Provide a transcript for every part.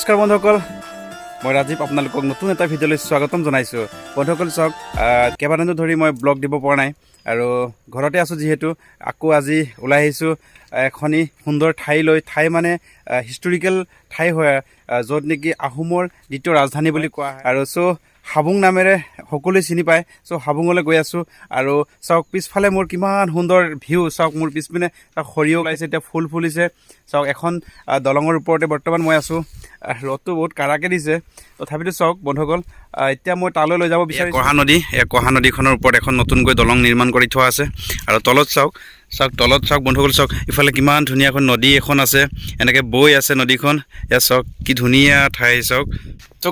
নমস্কাৰ বন্ধুসকল, মই ৰাজীৱ আপোনালোকক নতুন এটা ভিডিঅ'লৈ স্বাগতম জনাইছোঁ। বন্ধুসকল চাওক, কেইবাদিনো ধৰি মই ব্লগ দিব পৰা নাই আৰু ঘৰতে আছোঁ যিহেতু আকৌ আজি ওলাই আহিছোঁ এখনি সুন্দৰ ঠাই মানে হিষ্টৰিকেল ঠাই হয়, য'ত নেকি আহোমৰ দ্বিতীয় ৰাজধানী বুলি কোৱা হয় আৰু হাবুং নামেৰে সকলোৱে চিনি পায়। হাবুঙলৈ গৈ আছোঁ আৰু চাওক পিছফালে মোৰ কিমান সুন্দৰ ভিউ। চাওক মোৰ পিছপিনে চাওক সৰিয়হ ওলাইছে, এতিয়া ফুল ফুলিছে। চাওক এখন দলঙৰ ওপৰতে বৰ্তমান মই আছোঁ। ৰ'দটো বহুত কাৰাকে দিছে, তথাপিতো চাওক বন্ধুসকল, এতিয়া মই তালৈ লৈ যাব বিচাৰিছোঁ। কঢ়া নদী, এই কঢ়া নদীখনৰ ওপৰত এখন নতুনকৈ দলং নিৰ্মাণ কৰি থোৱা আছে আৰু তলত তলত চাওক বন্ধুসকল, চাওক ইফালে কিমান ধুনীয়াখন নদী এখন আছে, এনেকৈ বৈ আছে নদীখন। এয়া চাওক কি ধুনীয়া ঠাই চাওক।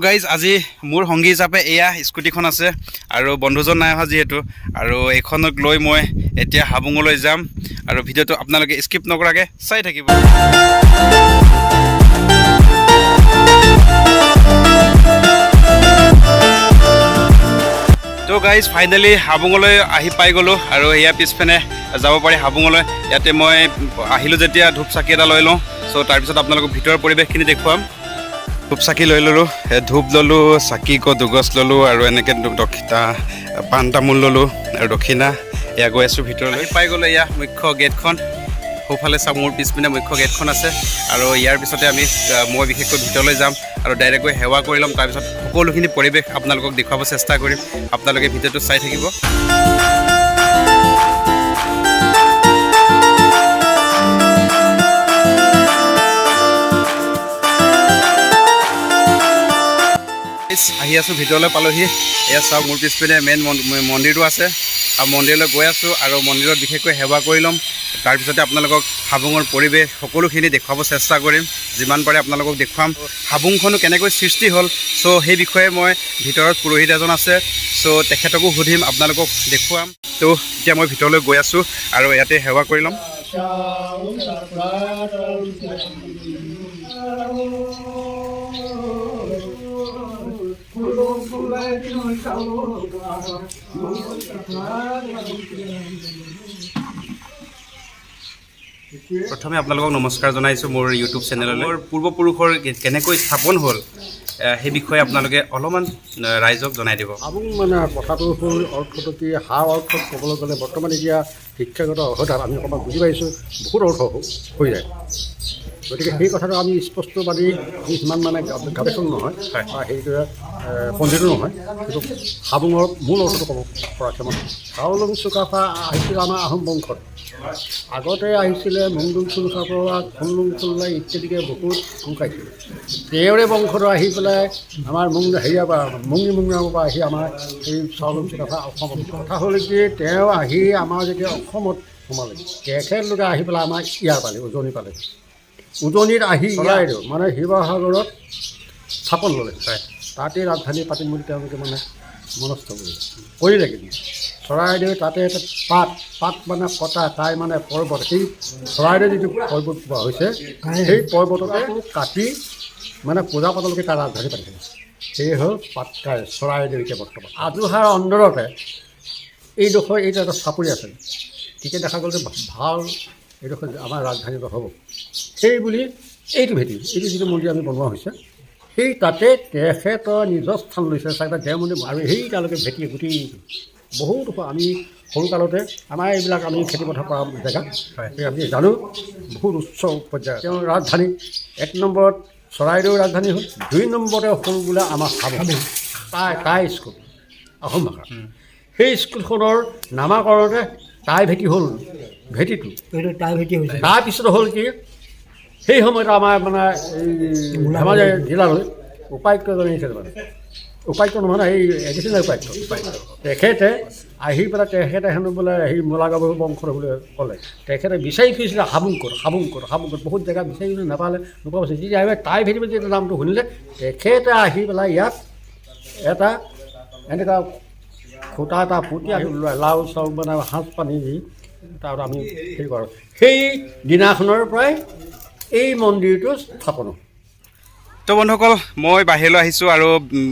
গাইজ, আজি মোৰ সংগী হিচাপে এয়া স্কুটিখন আছে আৰু বন্ধুজন নাই অহা যিহেতু, আৰু এইখনক লৈ মই এতিয়া হাবুঙলৈ যাম আৰু ভিডিঅ'টো আপোনালোকে স্কিপ নকৰাকৈ চাই থাকিব। গাইজ, ফাইনেলি হাবুঙলৈ আহি পাই গ'লোঁ আৰু এয়া পিছপিনে যাব পাৰি হাবুঙলৈ। ইয়াতে মই আহিলোঁ যেতিয়া ধূপ চাকি এটা লৈ লওঁ। তাৰপিছত আপোনালোকক ভিতৰৰ পৰিৱেশখিনি দেখুৱাম। ধূপ চাকি লৈ ল'লোঁ, ধূপ ল'লোঁ, চাকি দুগছ ল'লোঁ আৰু এনেকৈ পাণ তামোল ল'লোঁ আৰু দক্ষিণা। এয়া গৈ আছোঁ ভিতৰলৈ। পাই গ'লোঁ এয়া মুখ্য গেটখন। সোঁফালে চাওক মোৰ পিছপিনে মুখ্য গেটখন আছে আৰু ইয়াৰ পিছতে মই বিশেষকৈ ভিতৰলৈ যাম আৰু ডাইৰেক্ট গৈ সেৱা কৰি ল'ম। তাৰপিছত সকলোখিনি পৰিৱেশ আপোনালোকক দেখুৱাব চেষ্টা কৰিম। আপোনালোকে ভিডিঅ'টো চাই থাকিব। আহি আছোঁ, ভিতৰলৈ পালোহি। এয়া চাওক মোৰ পিছপিনে মেইন মন্দিৰটো আছে আৰু মন্দিৰলৈ গৈ আছোঁ আৰু মন্দিৰত বিশেষকৈ সেৱা কৰি ল'ম। তাৰপিছতে আপোনালোকক হাবুঙৰ পৰিৱেশ সকলোখিনি দেখুৱাব চেষ্টা কৰিম, যিমান পাৰে আপোনালোকক দেখুৱাম। হাবুংখনো কেনেকৈ সৃষ্টি হ'ল, সেই বিষয়ে মই ভিতৰত পুৰোহিত এজন আছে, তেখেতকো সুধিম, আপোনালোকক দেখুৱাম। এতিয়া মই ভিতৰলৈ গৈ আছোঁ আৰু ইয়াতে সেৱা কৰি ল'ম। প্ৰথমে আপোনালোকক নমস্কাৰ জনাইছোঁ মোৰ ইউটিউব চেনেললৈ। মোৰ পূৰ্বপুৰুষৰ কেনেকৈ স্থাপন হ'ল সেই বিষয়ে আপোনালোকে অলপমান ৰাইজক জনাই দিব। হাবুং মানে কথাটো হ'ল, অৰ্থটো কি, অৰ্থত ক'বলৈ গ'লে বৰ্তমান এতিয়া শিক্ষাগত অৰ্হতাত আমি অকণমান বুজি পাইছোঁ, বহুত অৰ্থ হৈ যায়। গতিকে সেই কথাটো আমি স্পষ্টবাদী আমি সিমান মানে গৱেষণ নহয় বা সেইটোৱে পণ্ডিতো নহয়, কিন্তু হাবুঙৰ মূল অৰ্থটো ক'ব পৰা ক্ষমতা। চাউলুং চুকাফা আহিছিল আমাৰ আহোম বংশত। আগতে আহিছিলে মংডুং চুকাফাৰ পৰা খুনলুং চুলাই ইত্যাদিকে বহুত শুকাইছিল। তেওঁৰে বংশটো আহি পেলাই আমাৰ মুংৰামৰ পৰা আহি আমাৰ এই চাউলুং চুকাফা অসমত। কথা হ'ল কি, তেওঁ আহি আমাৰ যেতিয়া অসমত সোমালে, তেখেতলোকে আহি পেলাই আমাৰ ইয়াৰ পালে, উজনি পালে। উজনিত আহি চৰাইদেউ মানে শিৱসাগৰত স্থাপন ল'লে। তাতে ৰাজধানী পাতিম বুলি তেওঁলোকে মানে মনস্থ কৰিলে। কিন্তু চৰাইদেউ তাতে এটা পাত মানে কটা, তাই মানে পৰ্বত, সেই চৰাইদেউ যিটো পৰ্বত পোৱা হৈছে, সেই পৰ্বততে কাটি মানে পূজা পাতলকৈ তাৰ ৰাজধানী পাতিছে। সেয়ে হ'ল পাটকাই চৰাইদেউ এতিয়া বৰ্তমান। আজোহাৰ অন্দৰতে এইডোখৰ এইটো এটা চাপৰি আছে, তেতিয়া দেখা গ'ল যে ভাল এইডোখৰ আমাৰ ৰাজধানীটো হ'ব। সেই বুলি এইটো যিটো মন্দিৰ আমি বনোৱা হৈছে, সেই তাতে তেখেতৰ নিজৰ স্থান লৈছে চাগে দেও মন্দিৰ। আৰু সেই তালৈকে গোটেই বহুত আমি সৰুকালতে আমাৰ এইবিলাক আমি খেতিপথাৰ কৰা জেগা আমি জানো, বহুত উচ্চ পৰ্যায়ৰ। তেওঁৰ ৰাজধানী 1 নম্বৰত চৰাইদেউৰ ৰাজধানী হ'ল, 2 নম্বৰতে হ'ল বোলে আমাৰ হাবুং টাই স্কুল অসম ভাষা। সেই স্কুলখনৰ নামাকৰণতে টাই ভেটি হ'ল, ভেটিটো টাই ভেটি হৈছে। তাৰপিছত হ'ল কি, সেই সময়ত আমাৰ মানে এই ধেমাজি জিলালৈ উপায়ুক্ত এজন আহিছিলে, মানে উপায়ুক্ত নহয় না, এই এডিচনেল উপায়ুক্ত। তেখেতে আহি পেলাই তেখেতে হেনো বোলে সেই মোলাগাভৰু বংশৰ বুলি ক'লে। তেখেতে বিচাৰি ফুৰিছিলে হাবুং ক'ত বহুত জেগা বিচাৰি নাপালে, নোপোৱা পাইছে। যেতিয়া আহিলে টাই ভেটি বুলি যেতিয়া নামটো শুনিলে, তেখেতে আহি পেলাই ইয়াত এটা এনেকুৱা খুটা এটা পুতি আহি লাও চাউ মানে সাজ পানী দি তাৰ আমি হেৰি কৰোঁ। সেই দিনাখনৰ পৰাই এই মন্দিৰটো স্থাপন হ'ল। বন্ধুসকল, মই বাহিৰলৈ আহিছোঁ আৰু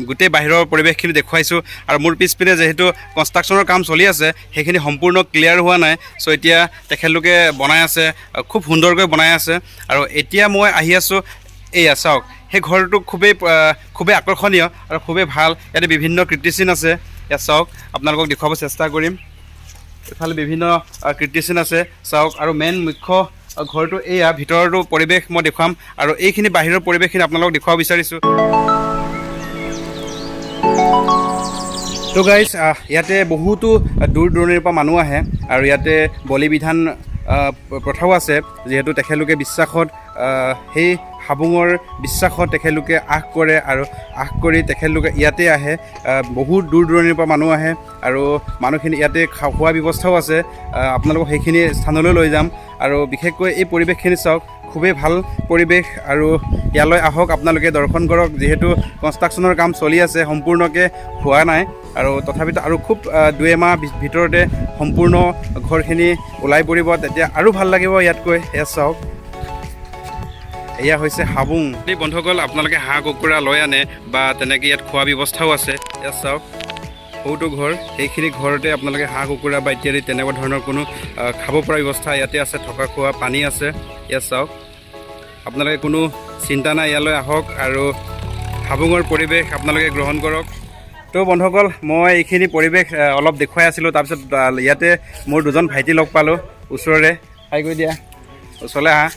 গোটেই বাহিৰৰ পৰিৱেশখিনি দেখুৱাইছোঁ। আৰু মোৰ পিছপিনে যিহেতু কনষ্ট্ৰাকশ্যনৰ কাম চলি আছে, সেইখিনি সম্পূৰ্ণ ক্লিয়াৰ হোৱা নাই। এতিয়া তেখেতলোকে বনাই আছে, খুব সুন্দৰকৈ বনাই আছে। আৰু এতিয়া মই আহি আছোঁ, এয়া চাওক সেই ঘৰটো খুবেই আকৰ্ষণীয় আৰু খুবেই ভাল। ইয়াতে বিভিন্ন কীৰ্তিচিহ্ন আছে। ইয়াত চাওক, আপোনালোকক দেখুৱাব চেষ্টা কৰিম। এইফালে বিভিন্ন কীৰ্তিচিহ্ন আছে চাওক। আৰু মেইন মুখ্য ঘৰটো এয়া, ভিতৰতো পৰিৱেশ মই দেখুৱাম আৰু এইখিনি বাহিৰৰ পৰিৱেশখিনি আপোনালোকক দেখুৱাব বিচাৰিছোঁ। তো গাইজ, ইয়াতে বহুতো দূৰ দূৰণিৰ পৰা মানুহ আহে আৰু ইয়াতে বলি বিধান প্ৰথাও আছে। যিহেতু তেখেতলোকে বিশ্বাসত, সেই হাবুঙৰ বিশ্বাসত তেখেতলোকে আশ কৰে আৰু আশ কৰি তেখেতলোকে ইয়াতে আহে। বহুত দূৰ দূৰণিৰ পৰা মানুহ আহে আৰু মানুহখিনি ইয়াতে খোৱা ব্যৱস্থাও আছে। আপোনালোকক সেইখিনি স্থানলৈ লৈ যাম আৰু বিশেষকৈ এই পৰিৱেশখিনি চাওক, খুবেই ভাল পৰিৱেশ। আৰু ইয়ালৈ আহক, আপোনালোকে দৰ্শন কৰক। যিহেতু কনষ্ট্ৰাকশ্যনৰ কাম চলি আছে, সম্পূৰ্ণকৈ হোৱা নাই আৰু তথাপিতো আৰু খুব 2 মাহ ভিতৰতে সম্পূৰ্ণ ঘৰখিনি ওলাই পৰিব, তেতিয়া আৰু ভাল লাগিব ইয়াতকৈ। এয়া চাওক, এয়া হৈছে হাবুং। এই বন্ধুসকল, আপোনালোকে হাঁহ কুকুৰা লৈ আনে বা তেনেকৈ ইয়াত খোৱা ব্যৱস্থাও আছে। এয়া চাওক, সৰুটো ঘৰ, সেইখিনি ঘৰতে আপোনালোকে হাঁহ কুকুৰা বা ইত্যাদি তেনেকুৱা ধৰণৰ কোনো খাব পৰা ব্যৱস্থা ইয়াতে আছে। থকা খোৱা পানী আছে। ইয়াত চাওক, আপোনালোকে কোনো চিন্তা নাই, ইয়ালৈ আহক আৰু হাবুঙৰ পৰিৱেশ আপোনালোকে গ্ৰহণ কৰক। তো বন্ধুসকল, মই এইখিনি পৰিৱেশ অলপ দেখুৱাই আছিলোঁ। তাৰপিছত ইয়াতে মোৰ 2জন ভাইটি লগ পালোঁ ওচৰৰে। হাই কৰি দিয়া, ওচৰলৈ আহা।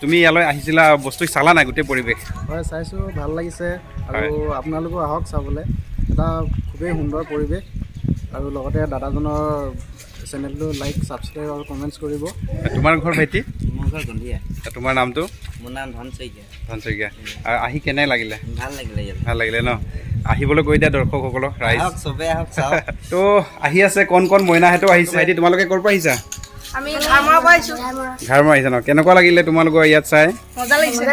তুমি ইয়ালৈ আহিছিলা, বস্তু চালা নাই গোটেই পৰিৱেশ? হয়, চাইছোঁ, ভাল লাগিছে আৰু আপোনালোকো আহক চাবলৈ। এটা খুবেই সুন্দৰ পৰিৱেশ আৰু লগতে দাদাজনৰ চেনেলটো লাইক, ছাবস্ক্ৰাইব আৰু কমেণ্টছ কৰিব। তোমাৰ ঘৰ ভাইটি? মোৰ ঘৰ গন্ধিয়া। তোমাৰ নামটো? মোৰ নাম ধন শইকীয়া। ধন শইকীয়া। আহি কেনে লাগিলে? ভাল লাগিলে ইয়াত। ভাল লাগিলে ন? আহিবলৈ কৈ দিয়া দৰ্শকসকলক, ৰাইজ। আহক, চবেই আহক, চাওক। তো আহি আছে কণ মইনাহঁতো আহিছে। ভাইটি, তোমালোকে ক'ৰ পৰা আহিছা? আমি ঘাৰমৰা পৰা আহিছোঁ। ঘাৰমৰা আহিছা ন? কেনেকুৱা লাগিলে তোমালোকৰ ইয়াত চাই? মজা লাগিছে।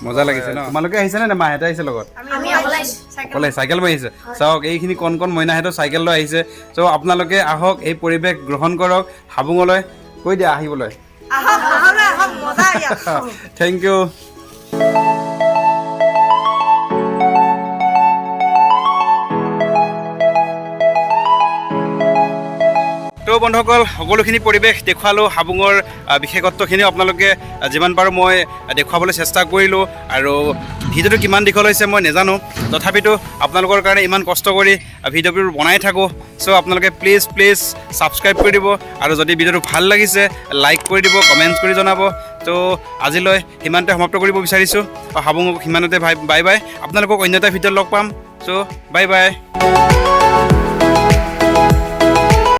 মজা লাগিছে ন? তোমালোকে আহিছেনে নে মাহঁতে আহিছে লগত? আমি অকলে আহিছোঁ। অকলে চাইকেল মাৰি আহিছে? চাওক, এইখিনি কণ মইনাহঁতো চাইকেল লৈ আহিছে। চ' আপোনালোকে আহক, এই পৰিৱেশ গ্ৰহণ কৰক হাবুঙলৈ। কৈ দিয়া আহিবলৈ। আহক, মজা ইয়াত। Thank you. তো বন্ধুসকল, সকলোখিনি পৰিৱেশ দেখুৱালোঁ। হাবুঙৰ বিশেষত্বখিনিও আপোনালোকে যিমান পাৰোঁ মই দেখুৱাবলৈ চেষ্টা কৰিলোঁ। আৰু ভিডিঅ'টো কিমান দীঘল হৈছে মই নাজানো, তথাপিতো আপোনালোকৰ কাৰণে ইমান কষ্ট কৰি ভিডিঅ'বোৰ বনাই থাকোঁ। চ' আপোনালোকে প্লিজ ছাবস্ক্ৰাইব কৰি দিব আৰু যদি ভিডিঅ'টো ভাল লাগিছে লাইক কৰি দিব, কমেণ্টছ কৰি জনাব। তো আজিলৈ সিমানতে সমাপ্ত কৰিব বিচাৰিছোঁ। হাবুঙক সিমানতে বাই বাই। আপোনালোকক অন্য এটা ভিডিঅ'ত লগ পাম। চ' বাই বাই।